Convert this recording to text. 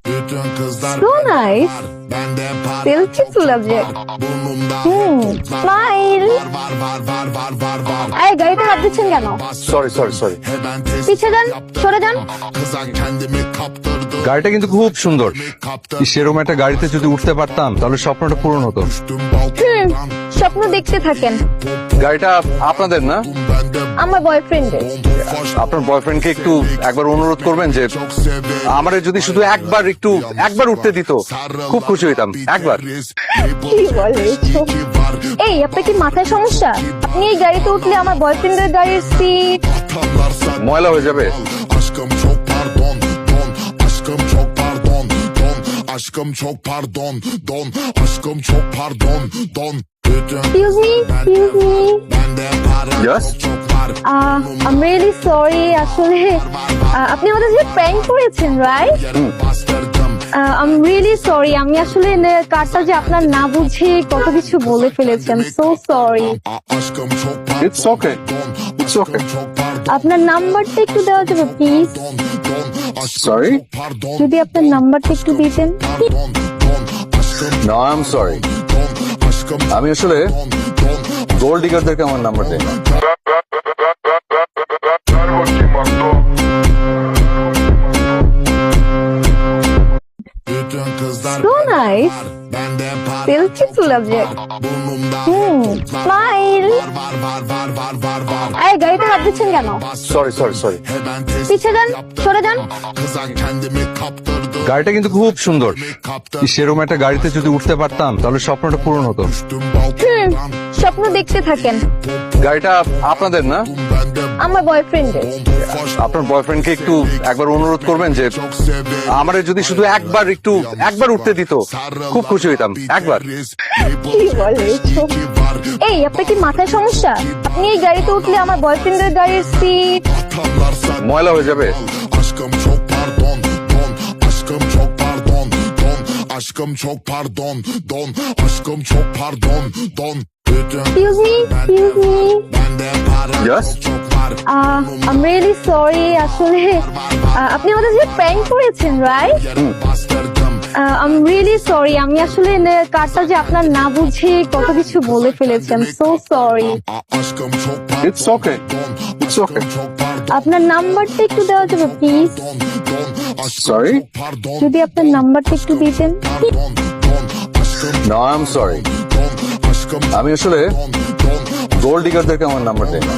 So nice. Beautiful subject. Smile. এই গাড়িতে হাত দিচ্ছেন কেন? সরি সরি সরি পিছে যান, সরে যান। গাড়িটা কিন্তু খুব সুন্দর। সেরকম একটা গাড়িতে যদি উঠতে পারতাম তাহলে স্বপ্নটা পূরণ হতো। স্বপ্ন দেখতে থাকেন। গাড়িটা আপনাদের না? আমার বয়ফ্রেন্ডের। আপনার বয়ফ্রেন্ডকে একটু একবার অনুরোধ করবেন যে আমারে যদি শুধু একবার উঠতে দিত খুব খুশি হইতাম। একবার। কি বলে এসব? এই আপনার কি মাথায় সমস্যা? আপনি এই গাড়িতে উঠলে আমার বয়ফ্রেন্ডের গাড়ির সিট ময়লা হয়ে যাবে। Aşkım çok pardon, don. Aşkım çok pardon, don. Excuse me. Yes? I'm really sorry. আসলে আপনি আমাদের যে প্র্যাঙ্ক করেছেন, রাইট? I'm really sorry. আমি আসলে কারটা যে আপনার না বুঝে কত কিছু বলে ফেলেছি। I'm so sorry. It's okay. It's okay. আপনার নাম্বারটা একটু দেওয়া যাবে প্লিজ? Sorry? যদি আপনার নাম্বারটা একটু দিতেন। No, I'm sorry. আমি আসলে গোল্ড ডিগারদেরকে আমার নাম্বার দেই না। So nice. Beautiful subject. Smile. এই গাড়িতে হাত দিচ্ছেন কেন? সরি সরি সরি পিছে যান, সরে যান। গাড়িটা কিন্তু খুব সুন্দর। সেরকম একটা গাড়িতে যদি উঠতে পারতাম তাহলে স্বপ্নটা পূরণ হতো। স্বপ্ন দেখতে থাকেন। গাড়িটা আপনাদের না? আমার বয়ফ্রেন্ডের। আপনার বয়ফ্রেন্ডকে একটু একবার অনুরোধ করবেন যে আমারে যদি শুধু একবার উঠতে দিত খুব খুশি হইতাম। একবার। কি বলে এসব? এই আপনার কি মাথায় সমস্যা? আপনি এই গাড়িতে উঠলে আমার বয়ফ্রেন্ডের গাড়ির সিট ময়লা হয়ে যাবে। Aşkım çok pardon, don. Aşkım çok pardon, don. Aşkım çok pardon, don. Aşkım çok pardon, don. Excuse me. Yes? I'm really sorry. আসলে আপনি আমাদের যে প্র্যাঙ্ক করেছেন, রাইট? I'm really sorry. আমি আসলে কারটা যে আপনার না বুঝে কত কিছু বলে ফেলেছি। I'm so sorry. Aşkım çok It's okay. It's okay. আপনার নাম্বারটা একটু দেওয়া যাবে প্লিজ? Sorry? যদি আপনার নাম্বারটা একটু দিতেন। No, I'm sorry. আমি আসলে গোল্ড ডিগারদেরকে আমার নাম্বার দেই না।